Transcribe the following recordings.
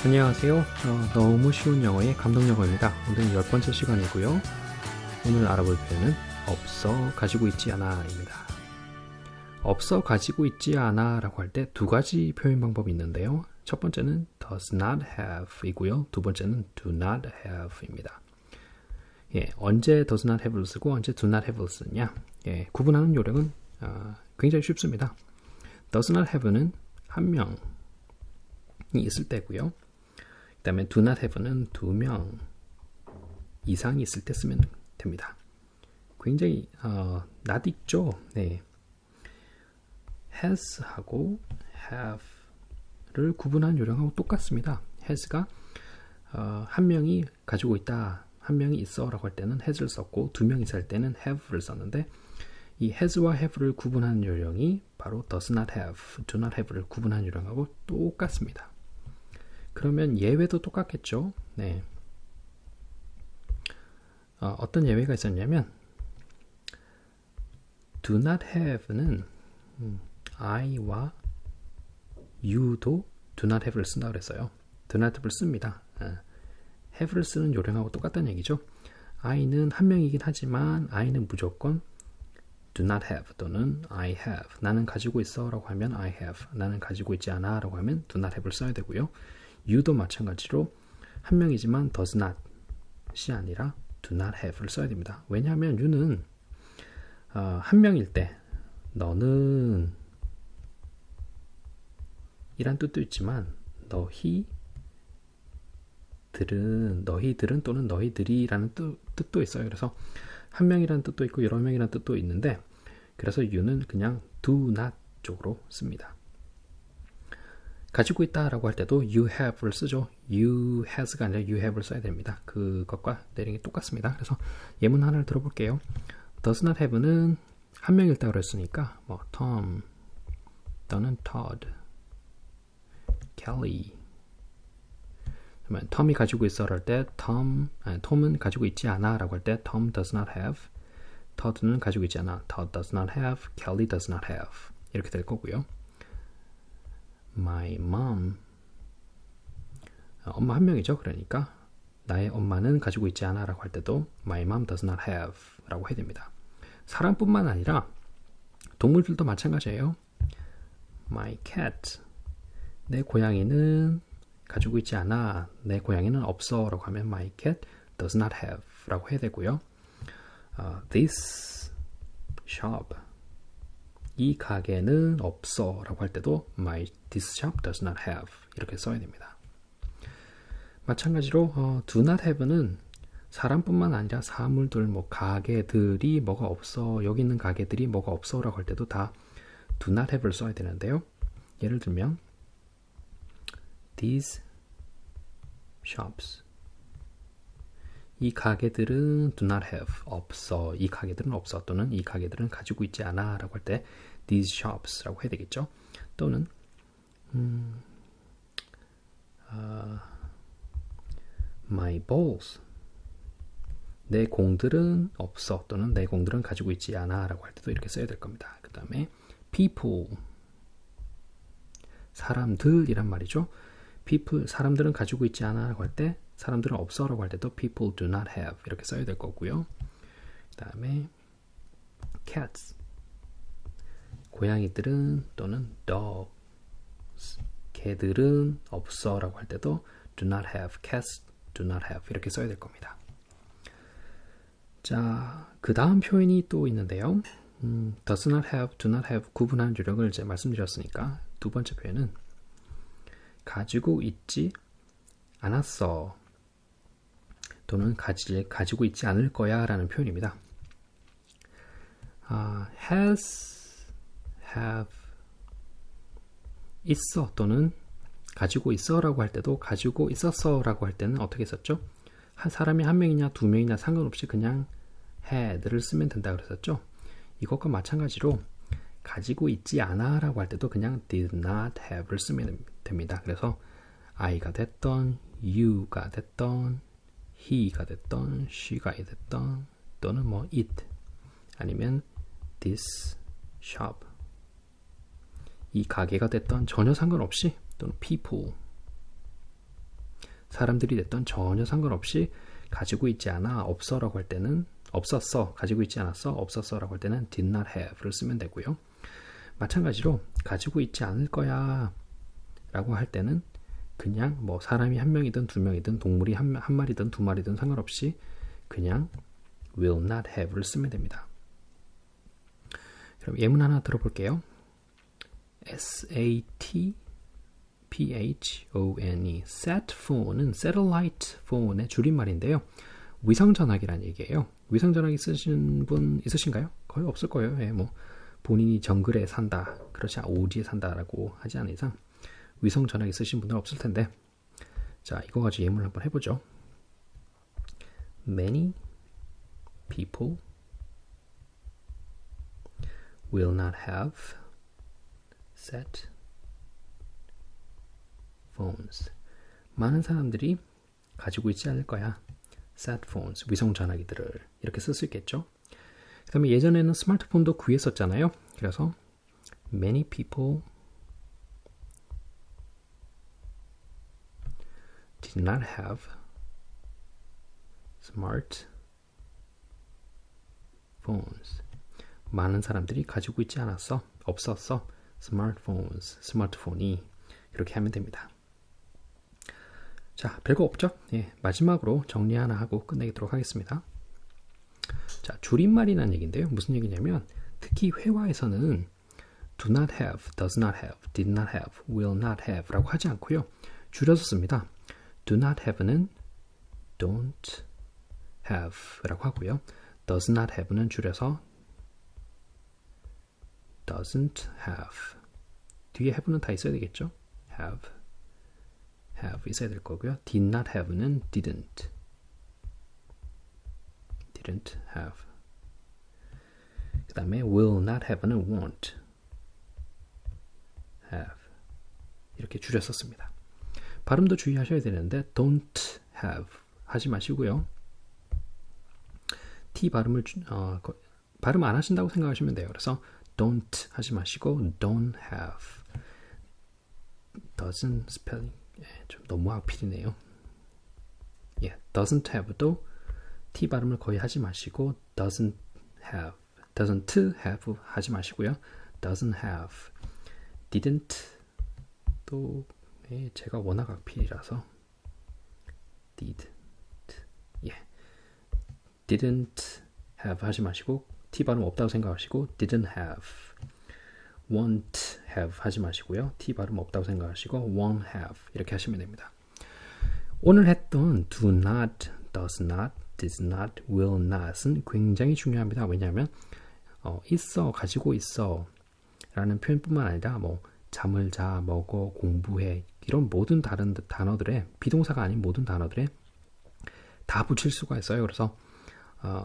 안녕하세요. 너무 쉬운 영어의 감동영어입니다. 오늘은 10번째 시간이고요. 오늘 알아볼 표현은 없어, 가지고 있지 않아입니다. 없어, 가지고 있지 않아 라고 할 때 두 가지 표현 방법이 있는데요. 첫 번째는 does not have 이고요. 두 번째는 do not have 입니다. 언제 does not have를 쓰고 언제 do not have를 쓰냐. 구분하는 요령은 굉장히 쉽습니다. does not have는 한 명이 있을 때고요. 그 다음에 do not have는 두 명 이상이 있을 때 쓰면 됩니다. 굉장히 낯익죠. 네. has하고 have를 구분한 요령하고 똑같습니다. has가 한 명이 가지고 있다, 한 명이 있어 라고 할 때는 has를 썼고 두 명이 있을 때는 have를 썼는데 이 has와 have를 구분하는 요령이 바로 does not have, do not have를 구분하는 요령하고 똑같습니다. 그러면 예외도 똑같겠죠. 네. 어떤 예외가 있었냐면 do not have는 I와 U도 do not have를 쓴다고 그랬어요. do not have를 씁니다. have를 쓰는 요령하고 똑같다는 얘기죠. I는 한 명이긴 하지만 I는 무조건 do not have 또는 I have. 나는 가지고 있어 라고 하면 I have. 나는 가지고 있지 않아 라고 하면 do not have를 써야 되고요. U도 마찬가지로 한 명이지만 does not이 아니라 do not have를 써야 됩니다. 왜냐하면 U는 한 명일 때 너는 이란 뜻도 있지만 너희들은 또는 너희들이라는 뜻도 있어요. 그래서 한 명이라는 뜻도 있고 여러 명이라는 뜻도 있는데 그래서 U는 그냥 do not 쪽으로 씁니다. 가지고 있다라고 할 때도 you have를 쓰죠. you has가 아니라 you have를 써야 됩니다. 그것과 내용이 똑같습니다. 그래서 예문 하나를 들어볼게요. does not have는 한 명일 때 그랬으니까 Tom 또는 Todd, Kelly. 그러면 Tom이 가지고 있어라 할 때 Tom은 가지고 있지 않아 라고 할 때 Tom does not have, Todd는 가지고 있지 않아, Todd does not have, Kelly does not have 이렇게 될 거고요. My mom, 엄마 한 명이죠. 그러니까 나의 엄마는 가지고 있지 않아 라고 할 때도 My mom does not have 라고 해야 됩니다. 사람뿐만 아니라 동물들도 마찬가지예요. My cat, 내 고양이는 가지고 있지 않아, 내 고양이는 없어 라고 하면 My cat does not have 라고 해야 되고요. This shop, 이 가게는 없어 라고 할 때도 this shop does not have 이렇게 써야 됩니다. 마찬가지로 do not have는 사람뿐만 아니라 사물들, 가게들이 뭐가 없어, 여기 있는 가게들이 뭐가 없어 라고 할 때도 다 do not have를 써야 되는데요. 예를 들면 these shops, 이 가게들은 do not have, 없어, 이 가게들은 없어 또는 이 가게들은 가지고 있지 않아 라고 할 때 these shops 라고 해야 되겠죠. 또는 my balls, 내 공들은 없어 또는 내 공들은 가지고 있지 않아 라고 할 때도 이렇게 써야 될 겁니다. 그 다음에 people, 사람들이란 말이죠. people, 사람들은 가지고 있지 않아 라고 할 때 사람들은 없어 라고 할 때도 people do not have 이렇게 써야 될 거고요. 그 다음에 cats, 고양이들은 또는 dogs, 개들은 없어 라고 할 때도 do not have, cats do not have 이렇게 써야 될 겁니다. 자, 그 다음 표현이 또 있는데요. does not have, do not have 구분하는 요령을 이제 말씀드렸으니까 두 번째 표현은 가지고 있지 않았어 또는 가지고 있지 않을 거야 라는 표현입니다. has, have, 있어 또는 가지고 있어 라고 할 때도 가지고 있었어 라고 할 때는 어떻게 썼죠? 사람이 한 명이냐 두 명이냐 상관없이 그냥 had를 쓰면 된다 그랬었죠. 이것과 마찬가지로 가지고 있지 않아 라고 할 때도 그냥 did not have를 쓰면 됩니다. 그래서 I가 됐던, you가 됐던, he가 됐던, she가 됐던 또는 it 아니면 this shop, 이 가게가 됐던 전혀 상관없이 또는 people 사람들이 됐던 전혀 상관없이 가지고 있지 않아, 없어라고 할 때는 없었어, 가지고 있지 않았어, 없었어라고 할 때는 did not have를 쓰면 되고요. 마찬가지로 가지고 있지 않을 거야 라고 할 때는 그냥 뭐 사람이 한 명이든 두 명이든 동물이 한 마리든 두 마리든 상관없이 그냥 will not have를 쓰면 됩니다. 그럼 예문 하나 들어볼게요. SATPHONE sat phone은 satellite phone의 줄임말인데요. 위성전화기란 얘기예요. 위성전화기 쓰신 분 있으신가요? 거의 없을 거예요. 예, 뭐 본인이 정글에 산다, 그렇지 오지에 산다라고 하지 않은 이상 위성전화기 쓰신 분들 없을 텐데, 자 이거 가지고 예문을 한번 해보죠. Many people will not have sat phones. 많은 사람들이 가지고 있지 않을 거야. sat phones, 위성전화기들을 이렇게 쓸 수 있겠죠. 그 다음에 예전에는 스마트폰도 구했었잖아요. 그래서 many people did not have smart phones. 많은 사람들이 가지고 있지 않았어, 없었어. smartphones, 스마트폰이. 이렇게 하면 됩니다. 자, 별거 없죠? 예, 마지막으로 정리 하나 하고 끝내도록 하겠습니다. 자, 줄임말이라는 얘기인데요. 무슨 얘기냐면 특히 회화에서는 do not have, does not have, did not have, will not have 라고 하지 않고요. 줄여서 씁니다. do not have는 don't have 라고 하고요. does not have는 줄여서 doesn't have. 뒤에 have는 다 있어야 되겠죠? have 있어야 될 거고요. did not have는 didn't have. 그 다음에 will not have는 won't have. 이렇게 줄여서 씁니다. 발음도 주의하셔야 되는데 don't have 하지 마시고요. T 발음을 발음 안 하신다고 생각하시면 돼요. 그래서 don't 하지 마시고 don't have. doesn't 스펠링 좀 너무 악필이네요. 예, doesn't have도 T 발음을 거의 하지 마시고 doesn't have 하지 마시고요. doesn't have. didn't 또 제가 워낙 악필이라서 didn't have 하지 마시고 T 발음 없다고 생각하시고 didn't have. won't have 하지 마시고요. T 발음 없다고 생각하시고 won't have 이렇게 하시면 됩니다. 오늘 했던 do not, does not, did not, will not은 굉장히 중요합니다. 왜냐하면 있어, 가지고 있어 라는 표현뿐만 아니라 뭐 잠을 자, 먹어, 공부해 이런 모든 다른 단어들에 비동사가 아닌 모든 단어들에 다 붙일 수가 있어요. 그래서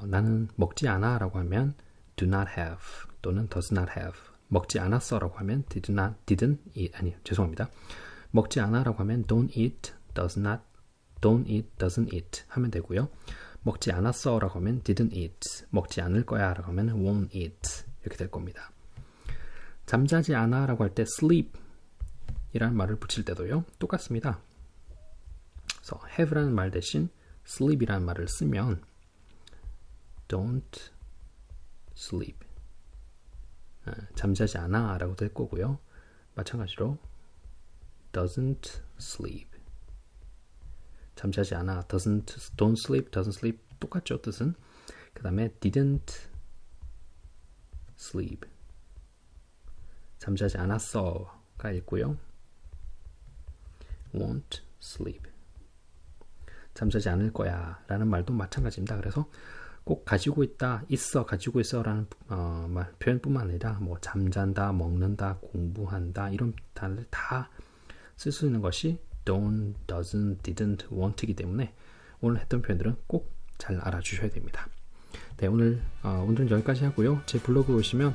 나는 먹지 않아 라고 하면 do not have 또는 does not have. 먹지 않았어 라고 하면 didn't eat. 아니 죄송합니다. 먹지 않아 라고 하면 don't eat, don't eat, doesn't eat 하면 되고요. 먹지 않았어 라고 하면 didn't eat. 먹지 않을 거야 라고 하면 won't eat. 이렇게 될 겁니다. 잠자지 않아 라고 할 때 sleep 이라는 말을 붙일 때도요. 똑같습니다. 그래서 have라는 말 대신 sleep 이라는 말을 쓰면 don't sleep. 잠자지 않아 라고 될 거고요. 마찬가지로 doesn't sleep. 잠자지 않아 don't sleep, doesn't sleep 똑같죠 뜻은. 그 다음에 didn't sleep. 잠자지 않았어가 있고요. won't sleep. 잠자지 않을 거야 라는 말도 마찬가지입니다. 그래서 꼭 가지고 있다, 있어, 가지고 있어 라는 표현뿐만 아니라 뭐 잠잔다, 먹는다, 공부한다 이런 단어를 다 쓸 수 있는 것이 don't, doesn't, didn't, won't이기 때문에 오늘 했던 표현들은 꼭 잘 알아주셔야 됩니다. 네, 오늘은 여기까지 하고요. 제 블로그 오시면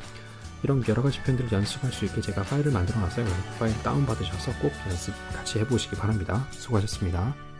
이런 여러 가지 표현들을 연습할 수 있게 제가 파일을 만들어 놨어요. 파일 다운받으셔서 꼭 연습 같이 해보시기 바랍니다. 수고하셨습니다.